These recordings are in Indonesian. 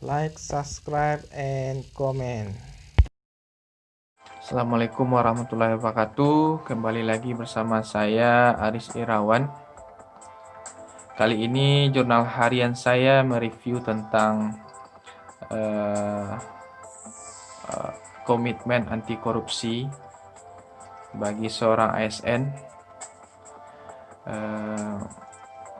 like, subscribe, and comment. Assalamualaikum warahmatullahi wabarakatuh. Kembali lagi bersama saya Aris Irawan. Kali ini jurnal harian saya mereview tentang komitmen anti korupsi bagi seorang ASN.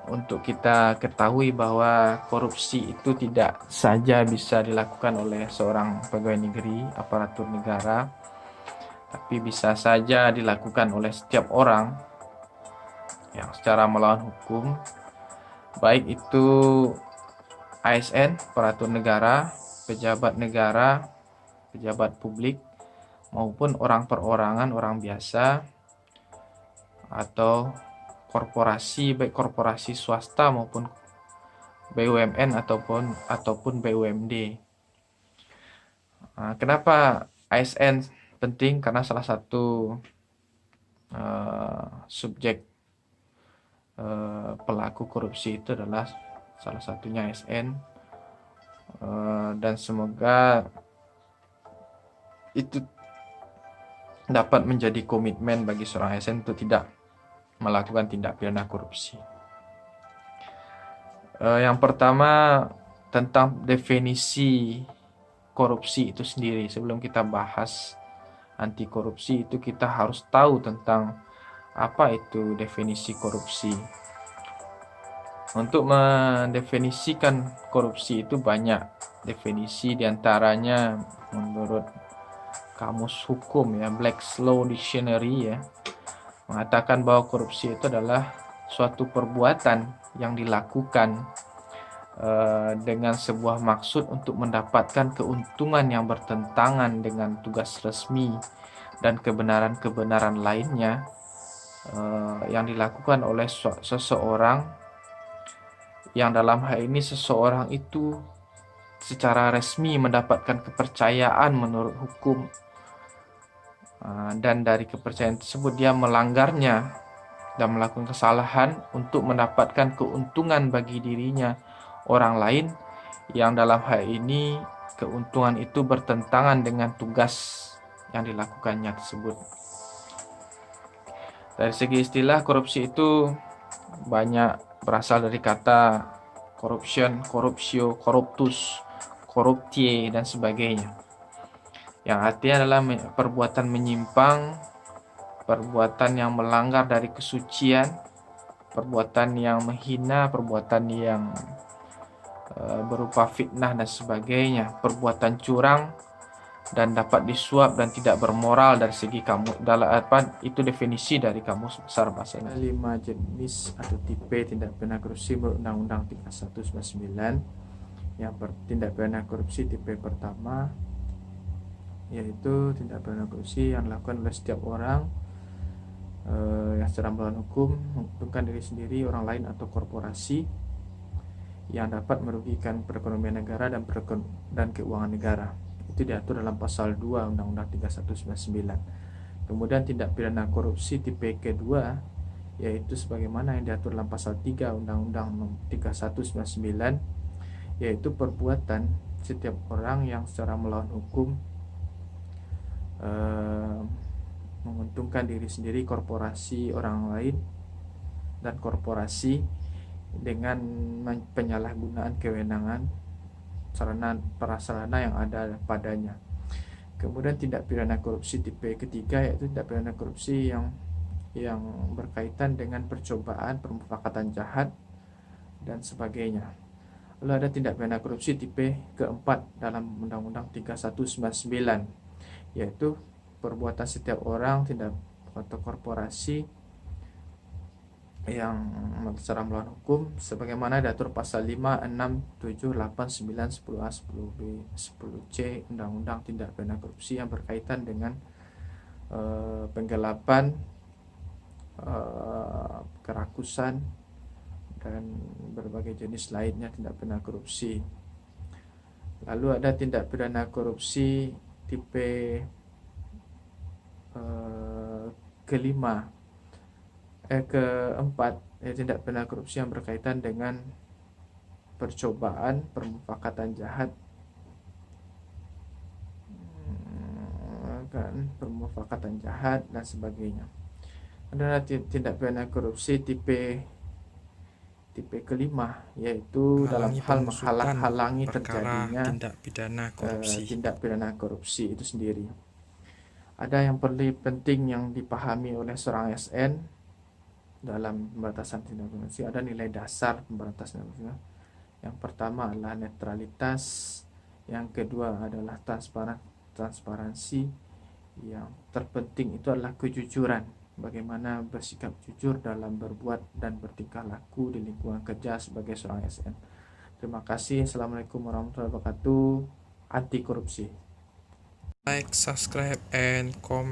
Untuk kita ketahui bahwa korupsi itu tidak saja bisa dilakukan oleh seorang pegawai negeri, aparatur negara, tapi bisa saja dilakukan oleh setiap orang yang secara melawan hukum, baik itu ASN, aparatur negara, pejabat publik, maupun orang perorangan, orang biasa, atau korporasi, baik korporasi swasta maupun BUMN ataupun BUMD. Kenapa ASN penting? Karena salah satu subjek pelaku korupsi itu adalah salah satunya ASN, dan semoga itu dapat menjadi komitmen bagi seorang ASN untuk tidak melakukan tindak pidana korupsi. Yang pertama, tentang definisi korupsi itu sendiri. Sebelum kita bahas anti korupsi, itu kita harus tahu tentang apa itu definisi korupsi. Untuk mendefinisikan korupsi itu banyak definisi, diantaranya menurut Kamus Hukum ya, Black's Law Dictionary ya, mengatakan bahwa korupsi itu adalah suatu perbuatan yang dilakukan dengan sebuah maksud untuk mendapatkan keuntungan yang bertentangan dengan tugas resmi dan kebenaran-kebenaran lainnya yang dilakukan oleh seseorang, yang dalam hal ini seseorang itu secara resmi mendapatkan kepercayaan menurut hukum, dan dari kepercayaan tersebut dia melanggarnya dan melakukan kesalahan untuk mendapatkan keuntungan bagi dirinya, orang lain, yang dalam hal ini keuntungan itu bertentangan dengan tugas yang dilakukannya tersebut. Dari segi istilah, korupsi itu banyak berasal dari kata corruption, corruptio, corruptus, corruptie, dan sebagainya, yang artinya adalah perbuatan menyimpang, perbuatan yang melanggar dari kesucian, perbuatan yang menghina, perbuatan yang berupa fitnah dan sebagainya, perbuatan curang dan dapat disuap dan tidak bermoral dari segi kamus. Itu definisi dari Kamus Besar Bahasa Indonesia. 5 jenis atau tipe tindak pidana korupsi menurut Undang-Undang 3199. Yang tindak pidana korupsi tipe pertama yaitu tindak pidana korupsi yang dilakukan oleh setiap orang yang secara melawan hukum, menguntungkan diri sendiri, orang lain, atau korporasi yang dapat merugikan perekonomian negara dan keuangan negara. Itu diatur dalam pasal 2 Undang-Undang 3199. Kemudian tindak pidana korupsi tipe kedua yaitu sebagaimana yang diatur dalam pasal 3 Undang-Undang 3199, yaitu perbuatan setiap orang yang secara melawan hukum menguntungkan diri sendiri, korporasi, orang lain, dan korporasi dengan penyalahgunaan kewenangan sarana yang ada padanya. Kemudian tindak pidana korupsi tipe ketiga yaitu tindak pidana korupsi yang berkaitan dengan percobaan, permufakatan jahat, dan sebagainya. Lalu ada tindak pidana korupsi tipe keempat dalam Undang-Undang 3199, yaitu perbuatan setiap orang, tindak atau korporasi yang secara melawan hukum sebagaimana diatur pasal 5, 6, 7, 8, 9, 10A, 10B, 10C Undang-Undang Tindak Pidana Korupsi yang berkaitan dengan penggelapan, kerakusan, dan berbagai jenis lainnya tindak pidana korupsi. Lalu ada tindak pidana korupsi tipe keempat, tindak pidana korupsi yang berkaitan dengan percobaan, permufakatan jahat, penipuan, permufakatan jahat, dan sebagainya. Ada tindak pidana korupsi tipe kelima, yaitu dalam Menghalangi hal pengusutan menghalang-halangi perkara terjadinya tindak pidana korupsi. tindak pidana korupsi itu sendiri. Ada yang perlu penting yang dipahami oleh seorang ASN dalam pemberantasan tindak pidana korupsi. Ada nilai dasar pemberantasan tindak pidana. Yang pertama adalah netralitas, yang kedua adalah transparansi, yang terpenting itu adalah kejujuran. Bagaimana bersikap jujur dalam berbuat dan bertingkah laku di lingkungan kerja sebagai seorang ASN. Terima kasih. Assalamualaikum warahmatullahi wabarakatuh. Anti korupsi. Like, subscribe, and comment.